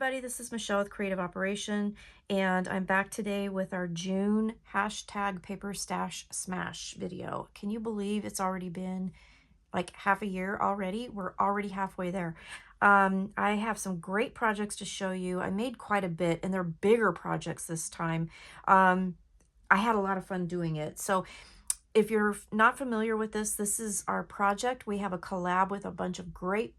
everybody, this is Michelle with Creative Operation, and I'm back today with our June hashtag paper stash smash video. Can you believe it's already been like half a year already? We're already halfway there. I have some great projects to show you. I made quite a bit, and they're bigger projects this time. I had a lot of fun doing it. So if you're not familiar with this, this is our project. We have a collab with a bunch of great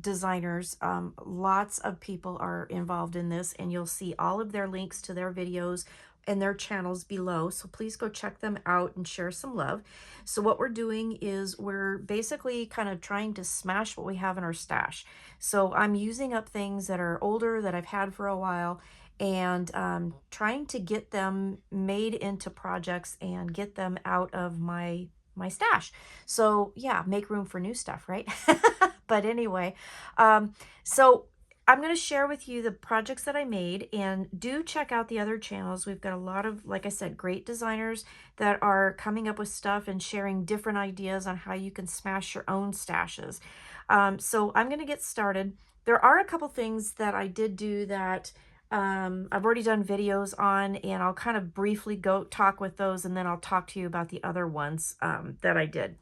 designers. Lots of people are involved in this, and you'll see all of their links to their videos and their channels below. So please go check them out and share some love. So what we're doing is we're basically kind of trying to smash what we have in our stash. So I'm using up things that are older that I've had for a while, and trying to get them made into projects and get them out of my stash. So yeah, make room for new stuff, right? But anyway, so I'm going to share with you the projects that I made, and do check out the other channels. We've got a lot of, like I said, great designers that are coming up with stuff and sharing different ideas on how you can smash your own stashes. So I'm going to get started. There are a couple things that I did do that I've already done videos on, and I'll kind of briefly go talk with those, and then I'll talk to you about the other ones that I did.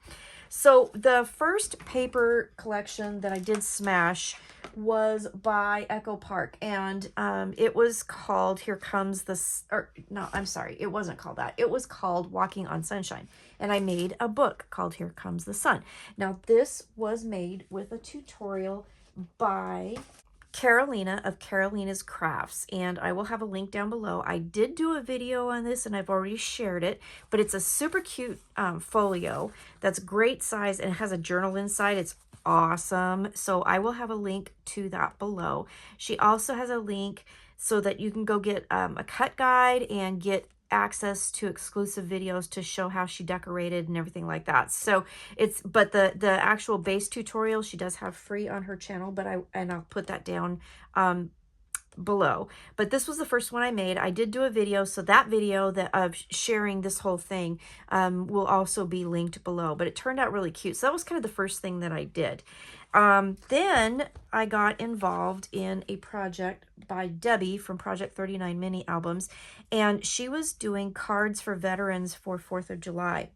So the first paper collection that I did smash was by Echo Park, and it was called Here Comes the, or no, I'm sorry, it wasn't called that. It was called Walking on Sunshine, and I made a book called Here Comes the Sun. Now this was made with a tutorial by Carolina of Carolina's Crafts, and I will have a link down below. I did do a video on this, and I've already shared it, but it's a super cute folio that's great size, and it has a journal inside. It's awesome. So I will have a link to that below. She also has a link so that you can go get a cut guide and get access to exclusive videos to show how she decorated and everything like that. So it's, but the actual base tutorial she does have free on her channel, but I'll put that down below. But this was the first one I made. I did do a video, so that video that of sharing this whole thing will also be linked below, but it turned out really cute. So that was kind of the first thing that I did. Then I got involved in a project by Debbie from Project 39 Mini Albums, and she was doing cards for veterans for 4th of July.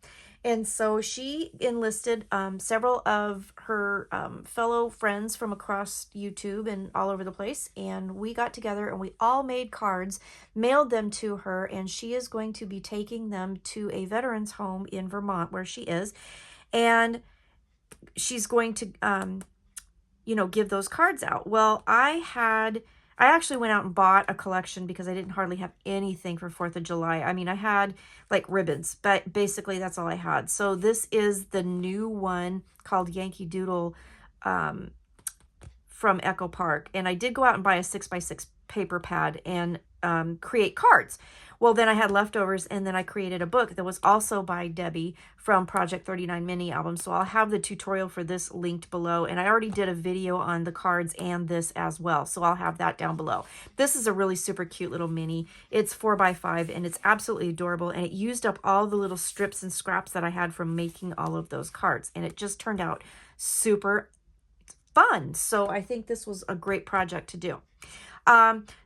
And so she enlisted several of her fellow friends from across YouTube and all over the place, and we got together and we all made cards, mailed them to her, and she is going to be taking them to a veterans home in Vermont where she is, and she's going to you know, give those cards out. Well, I actually went out and bought a collection because I didn't hardly have anything for 4th of July. I mean, I had like ribbons, but basically that's all I had. So this is the new one called Yankee Doodle from Echo Park. And I did go out and buy a 6x6 paper pad and create cards. Well, then I had leftovers, and then I created a book that was also by Debbie from Project 39 Mini Album. So I'll have the tutorial for this linked below, and I already did a video on the cards and this as well, so I'll have that down below. This is a really super cute little mini. It's 4x5, and it's absolutely adorable, and it used up all the little strips and scraps that I had from making all of those cards, and it just turned out super fun. So I think this was a great project to do.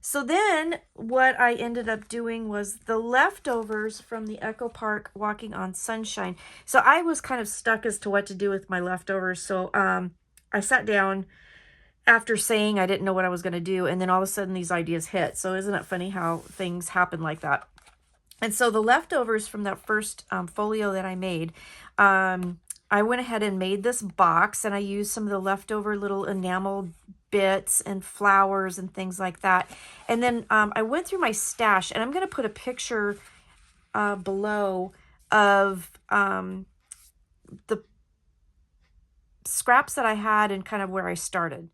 So then what I ended up doing was the leftovers from the Echo Park Walking on Sunshine. So I was kind of stuck as to what to do with my leftovers. So I sat down after saying I didn't know what I was going to do, and then all of a sudden these ideas hit. So isn't it funny how things happen like that? And so the leftovers from that first folio that I made, I went ahead and made this box, and I used some of the leftover little enamel bits and flowers and things like that. And then I went through my stash, and I'm going to put a picture below of the scraps that I had and kind of where I started.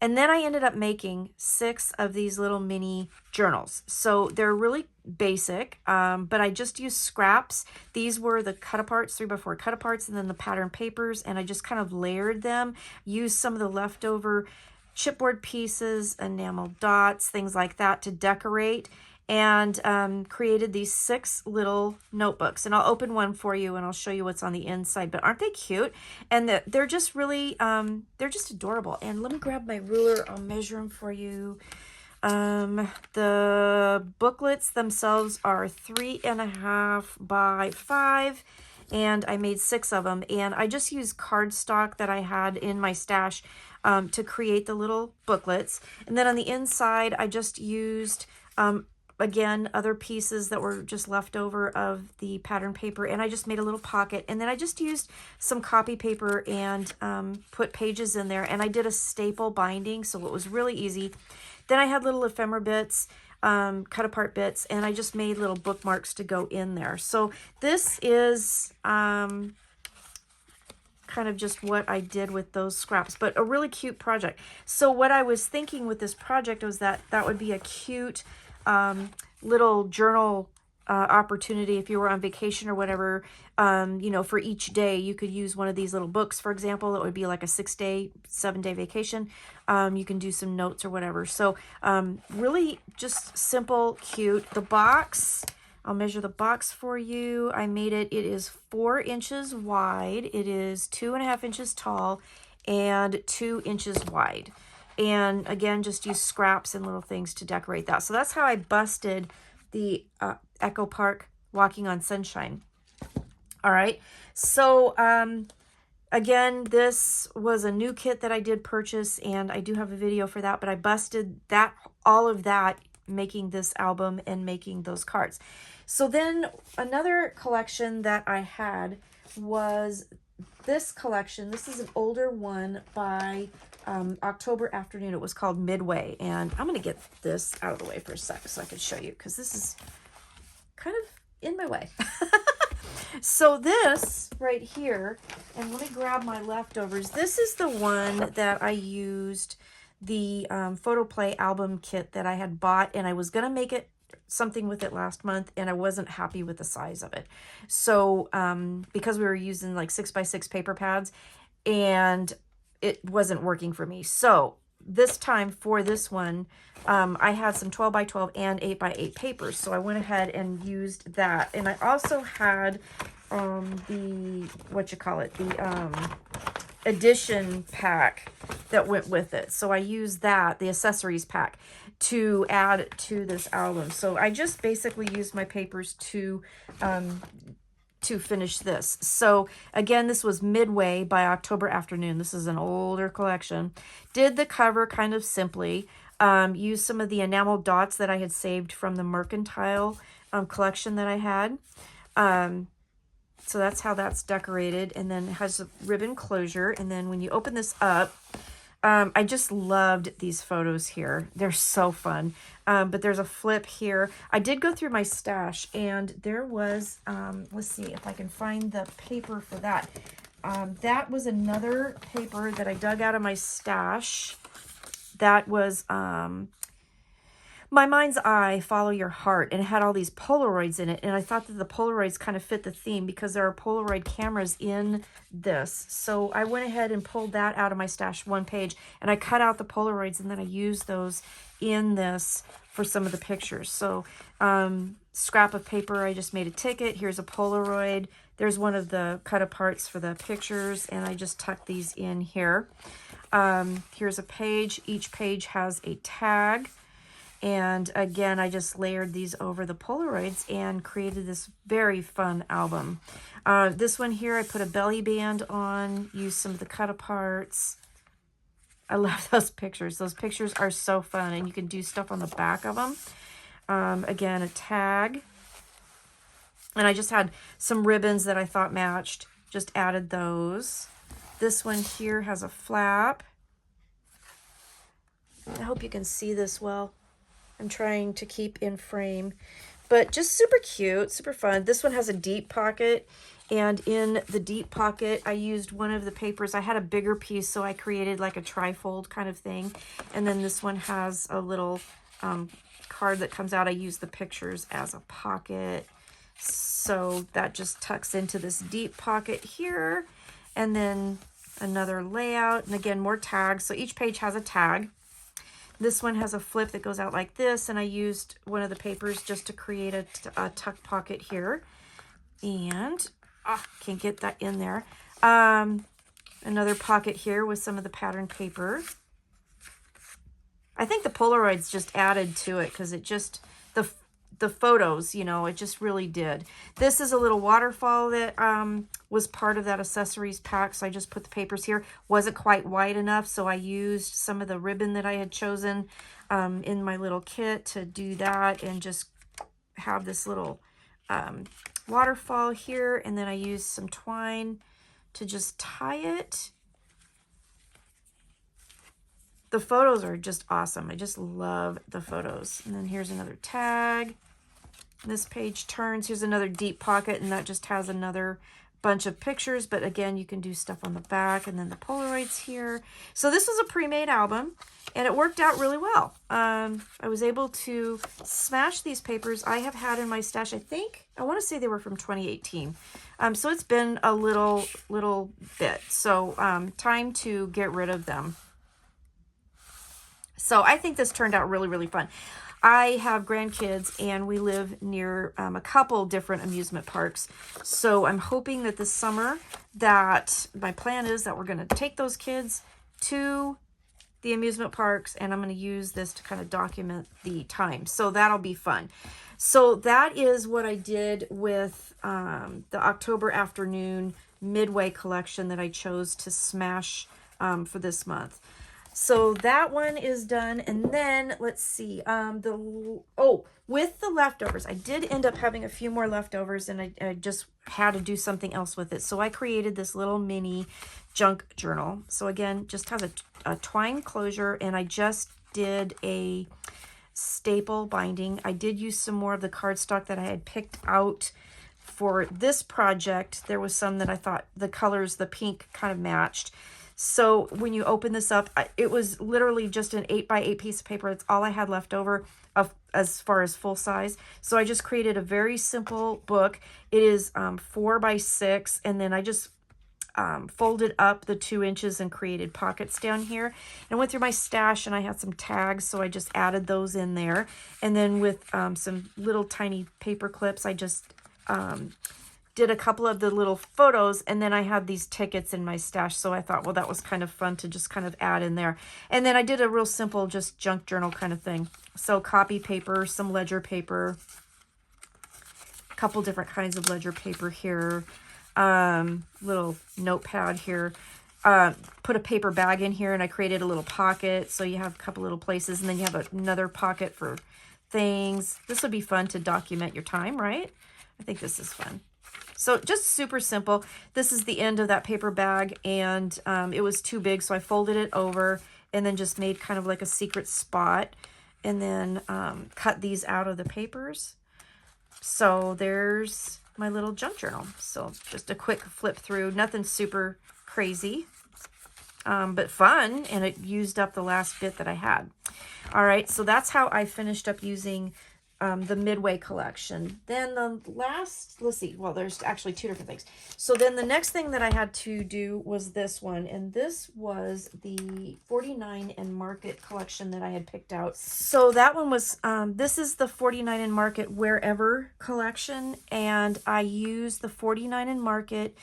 And then I ended up making 6 of these little mini journals. So they're really basic, but I just used scraps. These were the cut aparts, 3x4 cut aparts, and then the pattern papers, and I just kind of layered them, used some of the leftover chipboard pieces, enamel dots, things like that to decorate. and created these 6 little notebooks. And I'll open one for you and I'll show you what's on the inside. But aren't they cute? And they're just really, they're just adorable. And let me grab my ruler. I'll measure them for you. The booklets themselves are 3.5 by 5. And I made 6 of them. And I just used cardstock that I had in my stash to create the little booklets. And then on the inside, I just used, again, other pieces that were just left over of the pattern paper. And I just made a little pocket. And then I just used some copy paper and put pages in there. And I did a staple binding, so it was really easy. Then I had little ephemera bits, cut apart bits, and I just made little bookmarks to go in there. So this is kind of just what I did with those scraps, but a really cute project. So what I was thinking with this project was that that would be a cute little journal opportunity if you were on vacation or whatever. You know, for each day you could use one of these little books, for example. It would be like a 6-day, 7-day vacation. You can do some notes or whatever. So really just simple, cute. The box, I'll measure the box for you. I made it. It is 4 inches wide. It is 2.5 inches tall and 2 inches wide. And again, just use scraps and little things to decorate that. So that's how I busted the Echo Park Walking on Sunshine. All right. So again, this was a new kit that I did purchase, and I do have a video for that, but I busted that, all of that, making this album and making those cards. So then another collection that I had was this collection. This is an older one by October Afternoon. It was called Midway. And I'm going to get this out of the way for a sec so I can show you, because this is kind of in my way. So this right here, and let me grab my leftovers. This is the one that I used, the Photo Play album kit that I had bought, and I was going to make it something with it last month, and I wasn't happy with the size of it. So because we were using like 6x6 paper pads, and it wasn't working for me. So this time for this one, I had some 12x12 and 8x8 papers. So I went ahead and used that. And I also had the, the edition pack that went with it. So I used that, the accessories pack, to add to this album. So I just basically used my papers to finish this. So again, this was Midway by October Afternoon. This is an older collection. Did the cover kind of simply. Used some of the enamel dots that I had saved from the Mercantile collection that I had. So that's how that's decorated. And then it has a ribbon closure. And then when you open this up, I just loved these photos here. They're so fun. But there's a flip here. I did go through my stash, and there was, let's see if I can find the paper for that. That was another paper that I dug out of my stash. That was My Mind's Eye, Follow Your Heart, and it had all these Polaroids in it. And I thought that the Polaroids kind of fit the theme because there are Polaroid cameras in this. So I went ahead and pulled that out of my stash, one page, and I cut out the Polaroids, and then I used those in this for some of the pictures. So scrap of paper, I just made a ticket. Here's a Polaroid. There's one of the cut aparts for the pictures, and I just tucked these in here. Here's a page. Each page has a tag. And again, I just layered these over the Polaroids and created this very fun album. This one here, I put a belly band on, used some of the cut aparts. I love those pictures. Those pictures are so fun, and you can do stuff on the back of them. Again, a tag. And I just had some ribbons that I thought matched. Just added those. This one here has a flap. I hope you can see this well. I'm trying to keep in frame, but just super cute, super fun. This one has a deep pocket, and in the deep pocket, I used one of the papers. I had a bigger piece, so I created like a trifold kind of thing. And then this one has a little card that comes out. I use the pictures as a pocket. So that just tucks into this deep pocket here. And then another layout, and again, more tags. So each page has a tag. This one has a flip that goes out like this, and I used one of the papers just to create a tuck pocket here. And can't get that in there. Another pocket here with some of the pattern paper. I think the Polaroids just added to it because it just, the photos, you know, it just really did. This is a little waterfall that was part of that accessories pack, so I just put the papers here. Wasn't quite wide enough, so I used some of the ribbon that I had chosen in my little kit to do that, and just have this little waterfall here, and then I used some twine to just tie it. The photos are just awesome. I just love the photos. And then here's another tag. This page turns. Here's another deep pocket, and that just has another bunch of pictures. But again, you can do stuff on the back, and then the Polaroids here. So this was a pre-made album, and it worked out really well. I was able to smash these papers I have had in my stash. I want to say they were from 2018. So it's been a little bit. So time to get rid of them. So I think this turned out really, really fun. I have grandkids, and we live near a couple different amusement parks. So I'm hoping that this summer, that my plan is that we're going to take those kids to the amusement parks, and I'm going to use this to kind of document the time. So that'll be fun. So that is what I did with the October afternoon Midway collection that I chose to smash for this month. So that one is done. And then let's see, with the leftovers, I did end up having a few more leftovers, and I just had to do something else with it. So I created this little mini junk journal. So again, just has a twine closure, and I just did a staple binding. I did use some more of the cardstock that I had picked out for this project. There was some that I thought the colors, the pink, kind of matched. So when you open this up, it was literally just an 8x8 piece of paper. It's all I had left over as far as full size. So I just created a very simple book. It is 4x6, and then I just folded up the 2 inches and created pockets down here. And went through my stash, and I had some tags, so I just added those in there. And then with some little tiny paper clips, I just did a couple of the little photos, and then I had these tickets in my stash, so I thought, well, that was kind of fun to just kind of add in there. And then I did a real simple just junk journal kind of thing. So copy paper, some ledger paper, a couple different kinds of ledger paper here, little notepad here, put a paper bag in here, and I created a little pocket, so you have a couple little places, and then you have another pocket for things. This would be fun to document your time, right? I think this is fun. So just super simple. This is the end of that paper bag, and it was too big, so I folded it over and then just made kind of like a secret spot, and then cut these out of the papers. So there's my little junk journal. So just a quick flip through, nothing super crazy, but fun, and it used up the last bit that I had. All right, so that's how I finished up using the Midway collection. Then the last, let's see, well, there's actually 2 different things. So then the next thing that I had to do was this one, and this was the 49 and Market collection that I had picked out. So that one was, this is the 49 and Market Wherever collection, and I used the 49 and Market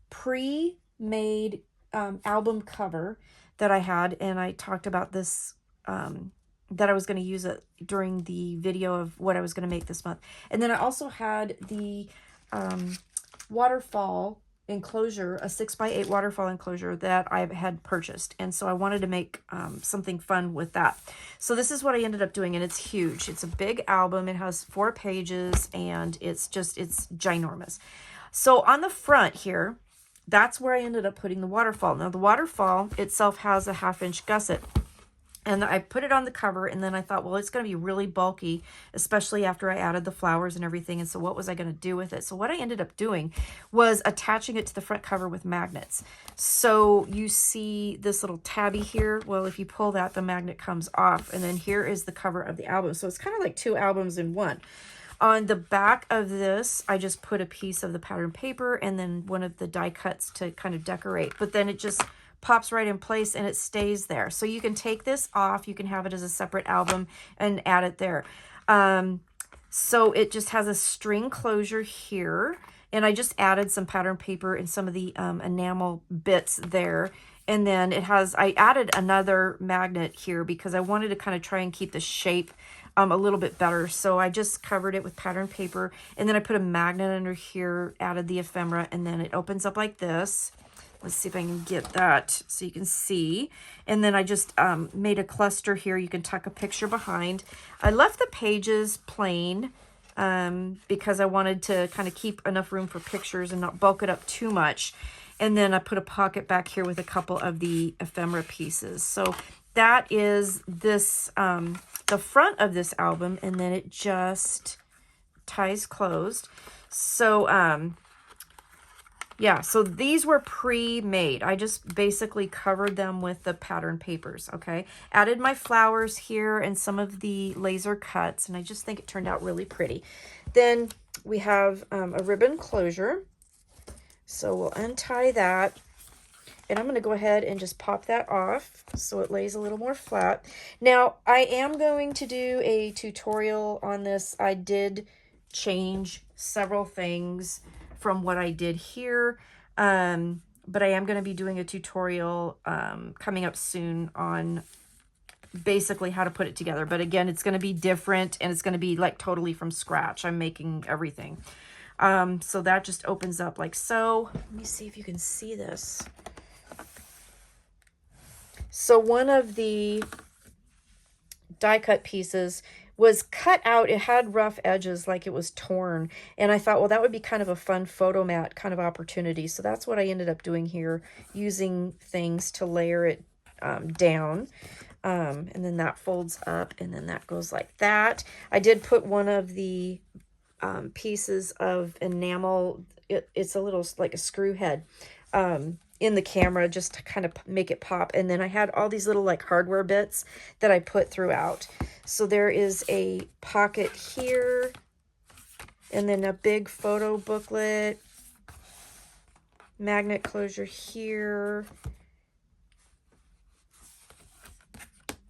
pre-made album cover that I had, and I talked about this that I was going to use it during the video of what I was going to make this month. And then I also had the waterfall enclosure, a 6x8 waterfall enclosure that I had purchased. And so I wanted to make something fun with that. So this is what I ended up doing, and it's huge. It's a big album. It has 4 pages, and it's ginormous. So on the front here, that's where I ended up putting the waterfall. Now the waterfall itself has a 1/2 inch gusset. And I put it on the cover, and then I thought, well, it's going to be really bulky, especially after I added the flowers and everything. And so what was I going to do with it? So what I ended up doing was attaching it to the front cover with magnets. So you see this little tabby here. Well, if you pull that, the magnet comes off. And then here is the cover of the album. So it's kind of like 2 albums in one. On the back of this, I just put a piece of the pattern paper and then one of the die cuts to kind of decorate. But then it just pops right in place and it stays there. So you can take this off. You can have it as a separate album and add it there. So it just has a string closure here. And I just added some pattern paper and some of the enamel bits there. And then it has, I added another magnet here because I wanted to kind of try and keep the shape a little bit better. So I just covered it with pattern paper. And then I put a magnet under here, added the ephemera, and then it opens up like this. Let's see if I can get that so you can see. And then I just made a cluster here. You can tuck a picture behind. I left the pages plain because I wanted to kind of keep enough room for pictures and not bulk it up too much. And then I put a pocket back here with a couple of the ephemera pieces. So that is this, the front of this album, and then it just ties closed. So, yeah, so these were pre-made. I just basically covered them with the pattern papers, okay? Added my flowers here and some of the laser cuts, and I just think it turned out really pretty. Then we have a ribbon closure. So we'll untie that. And I'm going to go ahead and just pop that off so it lays a little more flat. Now, I am going to do a tutorial on this. I did change several things from what I did here, but I am going to be doing a tutorial coming up soon on basically how to put it together. But again, it's going to be different, and it's going to be like totally from scratch. I'm making everything. So that just opens up like so. Let me see if you can see this. So one of the die cut pieces was cut out. It had rough edges, like it was torn. And I thought, well, that would be kind of a fun photo mat kind of opportunity. So that's what I ended up doing here, using things to layer it down. And then that folds up, and then that goes like that. I did put one of the pieces of enamel, it's a little like a screw head, in the camera just to kind of make it pop. And then I had all these little like hardware bits that I put throughout. So there is a pocket here, and then a big photo booklet, magnet closure here.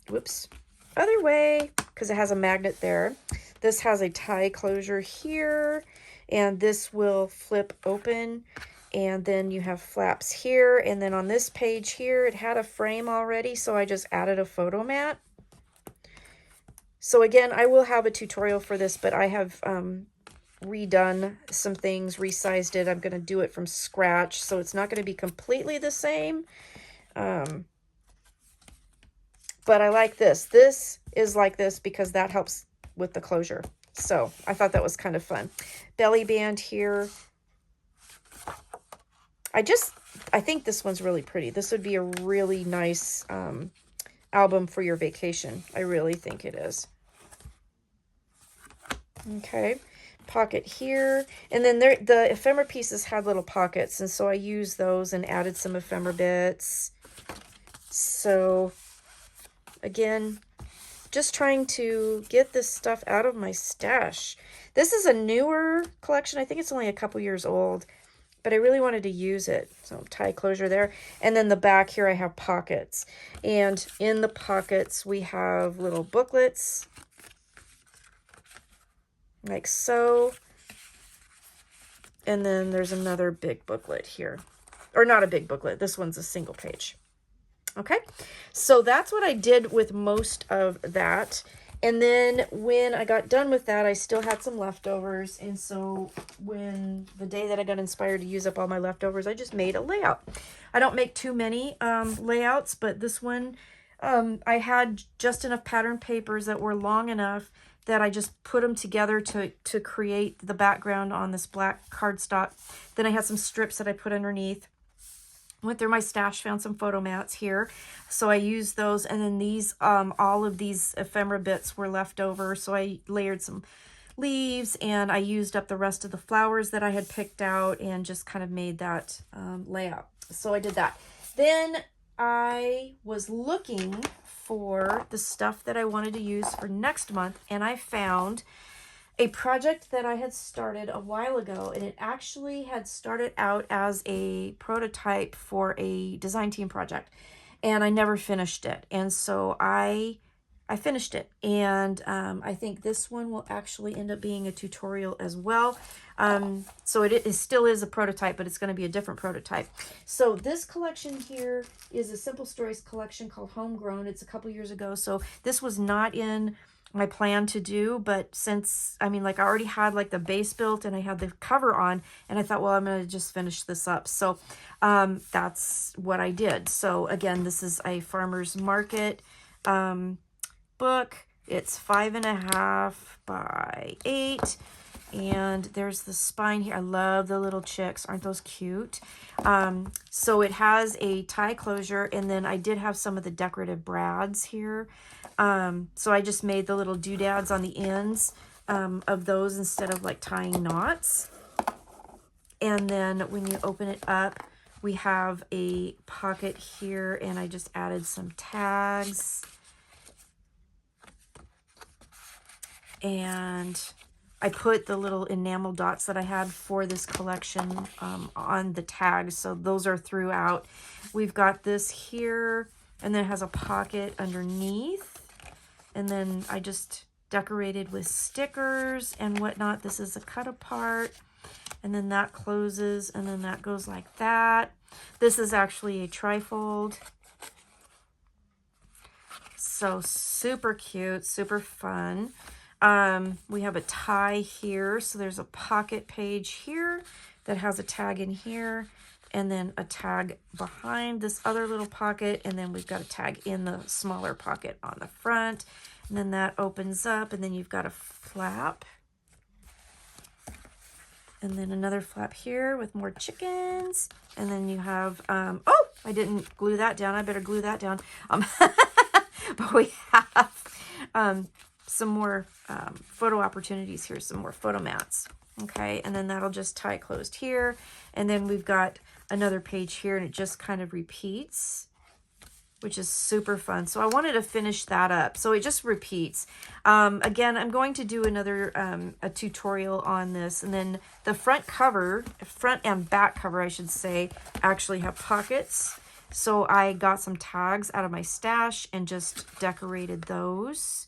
Whoops, other way, because it has a magnet there. This has a tie closure here, and this will flip open. And then you have flaps here. And then on this page here, it had a frame already, so I just added a photo mat. So again, I will have a tutorial for this, but I have redone some things, resized it. I'm going to do it from scratch, so it's not going to be completely the same. But I like this. This is like this because that helps with the closure. So I thought that was kind of fun. Belly band here. I think this one's really pretty. This would be a really nice album for your vacation. I really think it is. Okay, pocket here. And then the ephemera pieces had little pockets, and so I used those and added some ephemera bits. So again, just trying to get this stuff out of my stash. This is a newer collection. I think it's only a couple years old, but I really wanted to use it. So tie closure there. And then the back here, I have pockets. And in the pockets, we have little booklets, like so. And then there's another big booklet here. Or not a big booklet. This one's a single page. Okay, so that's what I did with most of that. And then when I got done with that, I still had some leftovers. And so when the day that I got inspired to use up all my leftovers, I just made a layout. I don't make too many layouts, but this one, I had just enough pattern papers that were long enough that I just put them together to create the background on this black cardstock. Then I had some strips that I put underneath. Went through my stash, found some photo mats here. So I used those, and then these, all of these ephemera bits were left over. So I layered some leaves, and I used up the rest of the flowers that I had picked out and just kind of made that layout. So I did that. Then I was looking for the stuff that I wanted to use for next month, and I found a project that I had started a while ago, and it actually had started out as a prototype for a design team project, and I never finished it. And so I finished it, and I think this one will actually end up being a tutorial as well. So it still is a prototype, but it's going to be a different prototype. So this collection here is a Simple Stories collection called Homegrown. It's a couple years ago, so this was not in my plan to do, but since, I mean, like, I already had like the base built and I had the cover on, and I thought, well, I'm going to just finish this up. So that's what I did. So again, this is a farmer's market book. It's 5.5 by 8, and there's the spine here. I love the little chicks. Aren't those cute? So it has a tie closure, and then I did have some of the decorative brads here. So I just made the little doodads on the ends of those instead of like tying knots. And then when you open it up, we have a pocket here, and I just added some tags. And I put the little enamel dots that I had for this collection on the tags, so those are throughout. We've got this here, and then it has a pocket underneath. And then I just decorated with stickers and whatnot. This is a cut apart, and then that closes, and then that goes like that. This is actually a trifold. So super cute, super fun. We have a tie here, so there's a pocket page here that has a tag in here, and then a tag behind this other little pocket, and then we've got a tag in the smaller pocket on the front, and then that opens up, and then you've got a flap, and then another flap here with more chickens, and then you have, oh, I didn't glue that down. I better glue that down. But we have some more photo opportunities here, some more photo mats. Okay, and then that'll just tie closed here. And then we've got another page here, and it just kind of repeats, which is super fun. So I wanted to finish that up. So it just repeats. Again, I'm going to do another a tutorial on this. And then the front cover, front and back cover, I should say, actually have pockets. So I got some tags out of my stash and just decorated those.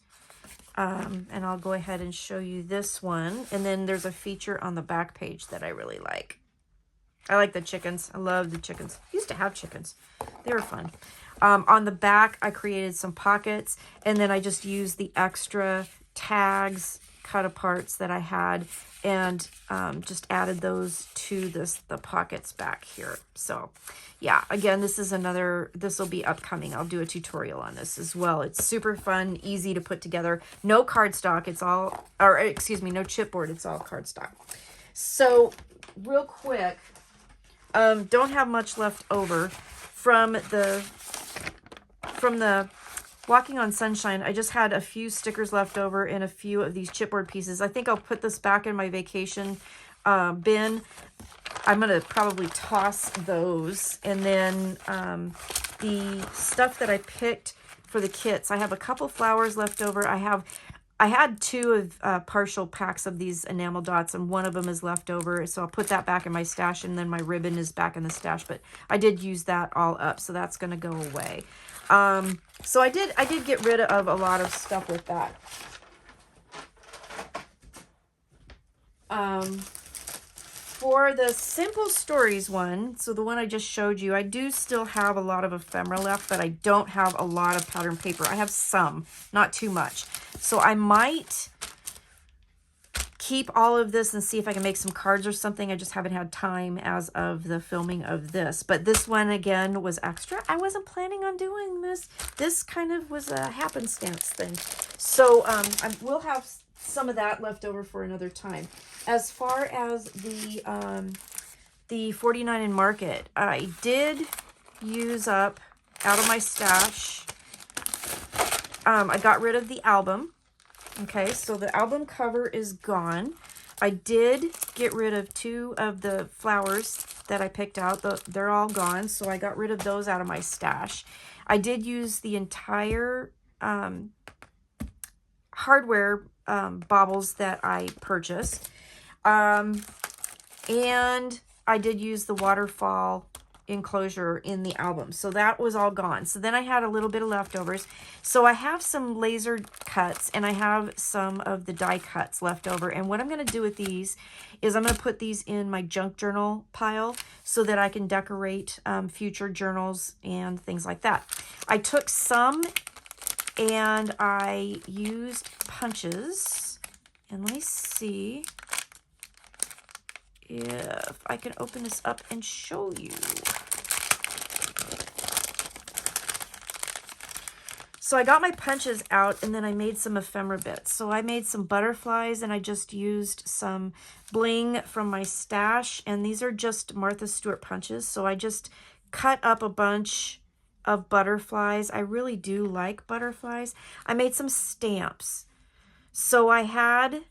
And I'll go ahead and show you this one. And then there's a feature on the back page that I really like. I like the chickens. I love the chickens. I used to have chickens. They were fun. On the back, I created some pockets, and then I just used the extra tags, cut aparts that I had, and just added those to the pockets back here. So yeah, again, this will be upcoming. I'll do a tutorial on this as well. It's super fun, easy to put together. No cardstock, no chipboard, it's all cardstock. So real quick, don't have much left over from the Walking on Sunshine. I just had a few stickers left over and a few of these chipboard pieces. I think I'll put this back in my vacation bin. I'm going to probably toss those. And then the stuff that I picked for the kits, I have a couple flowers left over. I had two of partial packs of these enamel dots, and one of them is left over. So I'll put that back in my stash, and then my ribbon is back in the stash. But I did use that all up, so that's going to go away. So I did get rid of a lot of stuff with that. For the Simple Stories one, so the one I just showed you, I do still have a lot of ephemera left, but I don't have a lot of pattern paper. I have some, not too much. So I might keep all of this and see if I can make some cards or something. I just haven't had time as of the filming of this. But this one, again, was extra. I wasn't planning on doing this. This kind of was a happenstance thing. So I will have some of that left over for another time. As far as the 49 in Market, I did use up out of my stash. I got rid of the album. Okay, so the album cover is gone. I did get rid of two of the flowers that I picked out. They're all gone, so I got rid of those out of my stash. I did use the entire hardware baubles that I purchased. And I did use the waterfall enclosure in the album. So that was all gone. So then I had a little bit of leftovers. So I have some laser cuts and I have some of the die cuts left over. And what I'm going to do with these is I'm going to put these in my junk journal pile so that I can decorate future journals and things like that. I took some and I used punches. And let me see if I can open this up and show you. So I got my punches out and then I made some ephemera bits. So I made some butterflies and I just used some bling from my stash. And these are just Martha Stewart punches. So I just cut up a bunch of butterflies. I really do like butterflies. I made some stamps. So I had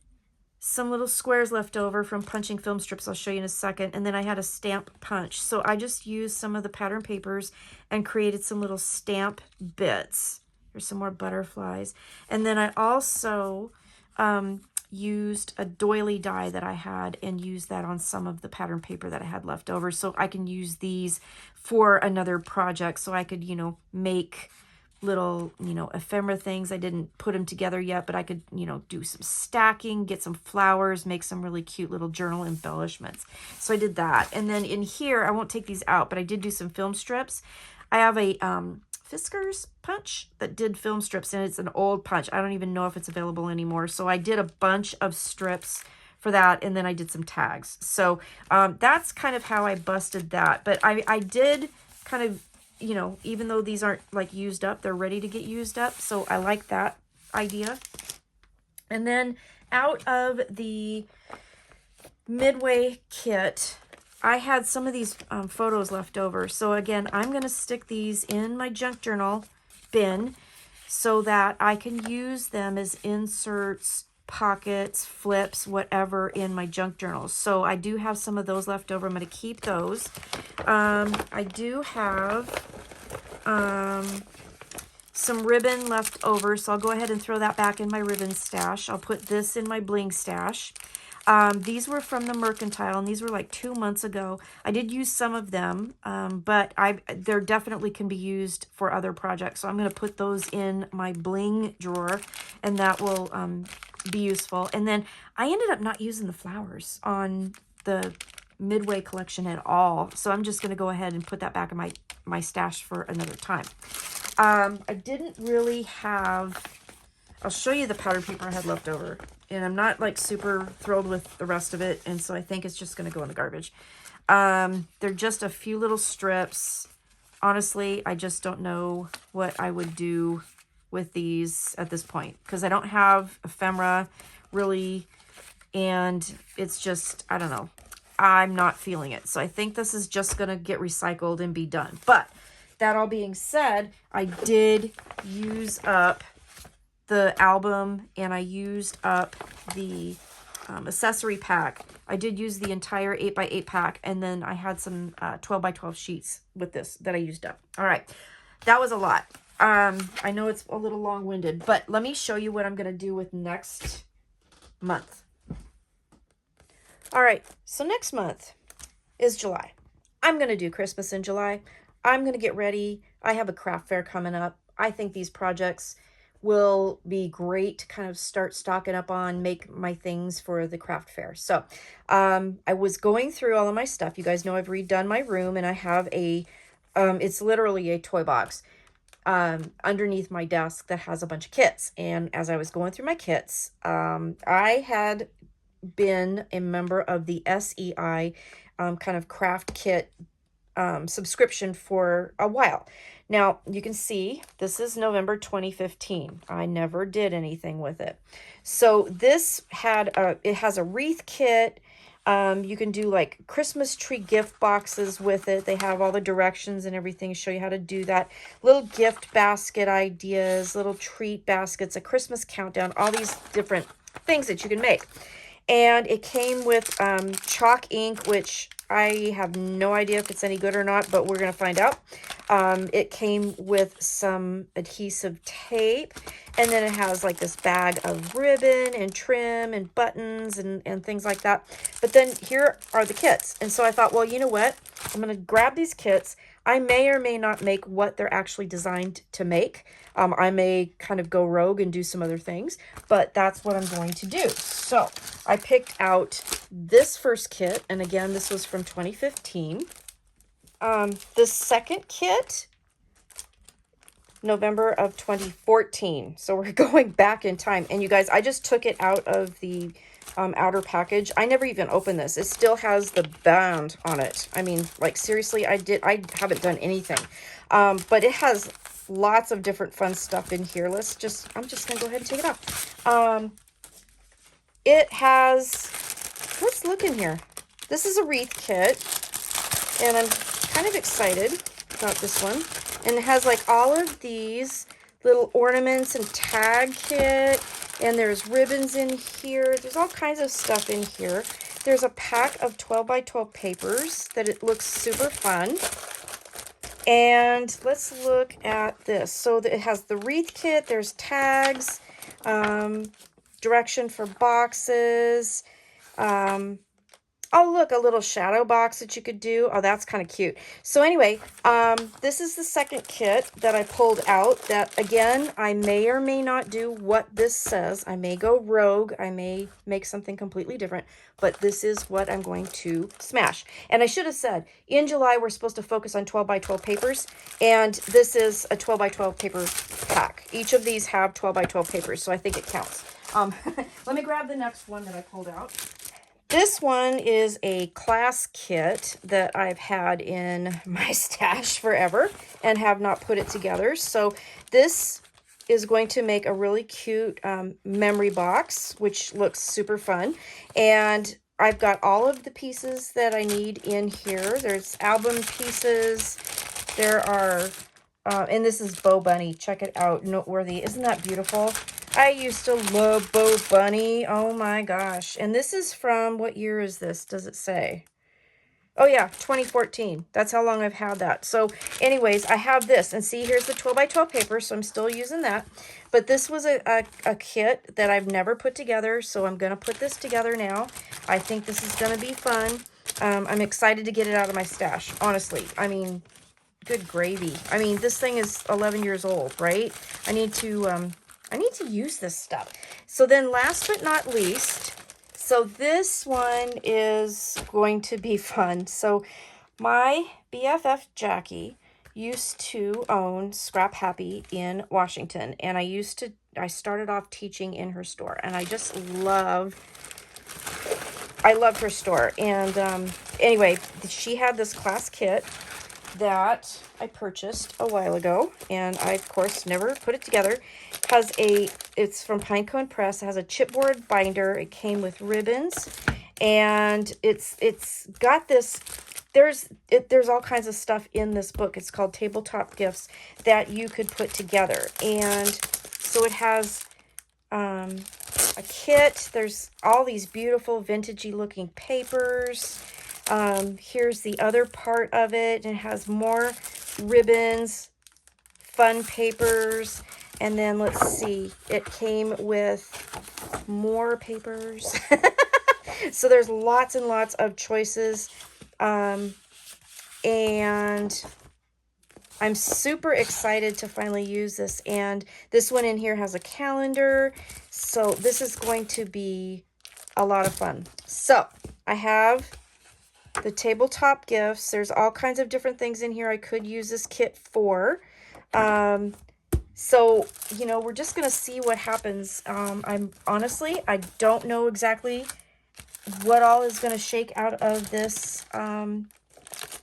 some little squares left over from punching film strips. I'll show you in a second. And then I had a stamp punch. So I just used some of the pattern papers and created some little stamp bits. There's some more butterflies. And then I also used a doily die that I had and used that on some of the pattern paper that I had left over. So I can use these for another project. So I could, you know, make little, you know, ephemera things. I didn't put them together yet, but I could, you know, do some stacking, get some flowers, make some really cute little journal embellishments. So I did that. And then in here, I won't take these out, but I did do some film strips. I have a Fiskars punch that did film strips, and it's an old punch. I don't even know if it's available anymore. So I did a bunch of strips for that, and then I did some tags. So that's kind of how I busted that. But I did kind of, you know, even though these aren't like used up, they're ready to get used up. So I like that idea. And then out of the Midway kit, I had some of these photos left over. So again, I'm going to stick these in my junk journal bin so that I can use them as inserts, pockets, flips, whatever in my junk journals. So I do have some of those left over. I'm going to keep those. I do have some ribbon left over, so I'll go ahead and throw that back in my ribbon stash. I'll put this in my bling stash. These were from the Mercantile, and these were like 2 months ago. I did use some of them, but they're definitely can be used for other projects. So I'm going to put those in my bling drawer, and that will be useful. And then I ended up not using the flowers on the Midway collection at all. So I'm just going to go ahead and put that back in my stash for another time. I didn't really have... I'll show you the pattern paper I had left over. And I'm not like super thrilled with the rest of it. And so I think it's just going to go in the garbage. They're just a few little strips. Honestly, I just don't know what I would do with these at this point. Because I don't have ephemera really. And it's just, I don't know. I'm not feeling it. So I think this is just going to get recycled and be done. But that all being said, I did use up the album and I used up the accessory pack. I did use the entire 8x8 pack, and then I had some 12x12 sheets with this that I used up. All right, that was a lot. I know it's a little long-winded, but let me show you what I'm going to do with next month. All right, so next month is July. I'm going to do Christmas in July. I'm going to get ready. I have a craft fair coming up. I think these projects will be great to kind of start stocking up on, make my things for the craft fair. So I was going through all of my stuff. You guys know I've redone my room, and I have a, it's literally a toy box underneath my desk that has a bunch of kits. And as I was going through my kits, I had been a member of the SEI kind of craft kit subscription for a while. Now, you can see this is November 2015. I never did anything with it. So this it has a wreath kit. You can do like Christmas tree gift boxes with it. They have all the directions and everything, show you how to do that. Little gift basket ideas, little treat baskets, a Christmas countdown, all these different things that you can make. And it came with chalk ink, which I have no idea if it's any good or not, but we're going to find out. It came with some adhesive tape, And then it has like this bag of ribbon and trim and buttons and things like that. But then here are the kits. And so I thought, well, you know what? I'm going to grab these kits. I may or may not make what they're actually designed to make. I may kind of go rogue and do some other things, but that's what I'm going to do. So I picked out this first kit, and again, this was from 2015. The second kit, November of 2014. So we're going back in time. And you guys, I just took it out of the outer package. I never even opened this. It still has the band on it. I mean, like seriously, I haven't done anything. But it has lots of different fun stuff in here. I'm just gonna go ahead and take it off. It has, let's look in here. This is a wreath kit, and I'm kind of excited about this one. And it has like all of these little ornaments and tag kit. And there's ribbons in here. There's all kinds of stuff in here. There's a pack of 12 by 12 papers that it looks super fun. And let's look at this. So it has the wreath kit. There's tags, direction for boxes. Oh, look, a little shadow box that you could do. Oh, that's kind of cute. So anyway, this is the second kit that I pulled out that, again, I may or may not do what this says. I may go rogue. I may make something completely different, but this is what I'm going to smash. And I should have said, in July, we're supposed to focus on 12 by 12 papers, and this is a 12 by 12 paper pack. Each of these have 12 by 12 papers, so I think it counts. Let me grab the next one that I pulled out. This one is a class kit that I've had in my stash forever and have not put it together. So this is going to make a really cute memory box, which looks super fun. And I've got all of the pieces that I need in here. There's album pieces. There are, and this is Bo Bunny. Check it out. Noteworthy. Isn't that beautiful? I used to love Bo Bunny. Oh my gosh. And this is from, what year is this? Does it say? Oh yeah, 2014. That's how long I've had that. So anyways, I have this. And see, here's the 12 by 12 paper. So I'm still using that. But this was a kit that I've never put together. So I'm going to put this together now. I think this is going to be fun. I'm excited to get it out of my stash. Honestly. I mean, good gravy. I mean, this thing is 11 years old, right? I need to use this stuff. So then last but not least, so this one is going to be fun. So my BFF Jackie used to own Scrap Happy in Washington. And I started off teaching in her store. And I just loved her store. And anyway, she had this class kit that I purchased a while ago, and I of course never put it together. It's from Pinecone Press. It has a chipboard binder. It came with ribbons, and it's got this. There's all kinds of stuff in this book. It's called Tabletop Gifts that you could put together, and so it has a kit. There's all these beautiful vintagey looking papers. Here's the other part of it. It has more ribbons, fun papers, and then let's see, it came with more papers. So there's lots and lots of choices. And I'm super excited to finally use this. And this one in here has a calendar. So this is going to be a lot of fun. So I have the tabletop gifts. There's all kinds of different things in here I could use this kit for. So, you know, we're just going to see what happens. I don't know exactly what all is going to shake out of this,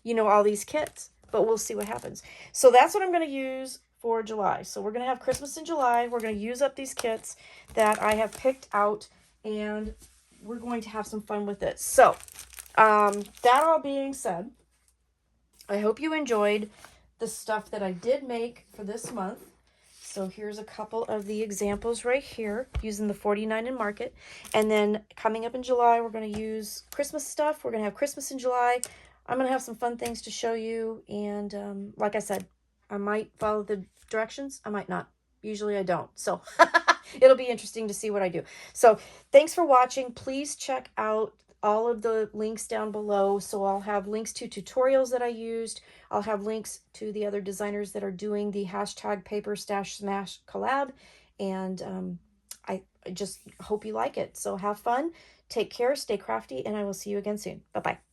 you know, all these kits, but we'll see what happens. So that's what I'm going to use for July. So we're going to have Christmas in July. We're going to use up these kits that I have picked out, and we're going to have some fun with it. So, that all being said, I hope you enjoyed the stuff that I did make for this month. So here's a couple of the examples right here using the 49 in Market. And then coming up in July, we're going to use Christmas stuff. We're going to have Christmas in July. I'm going to have some fun things to show you. And like I said, I might follow the directions. I might not. Usually I don't. So it'll be interesting to see what I do. So thanks for watching. Please check out all of the links down below. So I'll have links to tutorials that I used. I'll have links to the other designers that are doing the hashtag Paper Stash Smash collab. And I just hope you like it. So have fun, take care, stay crafty, and I will see you again soon. Bye-bye.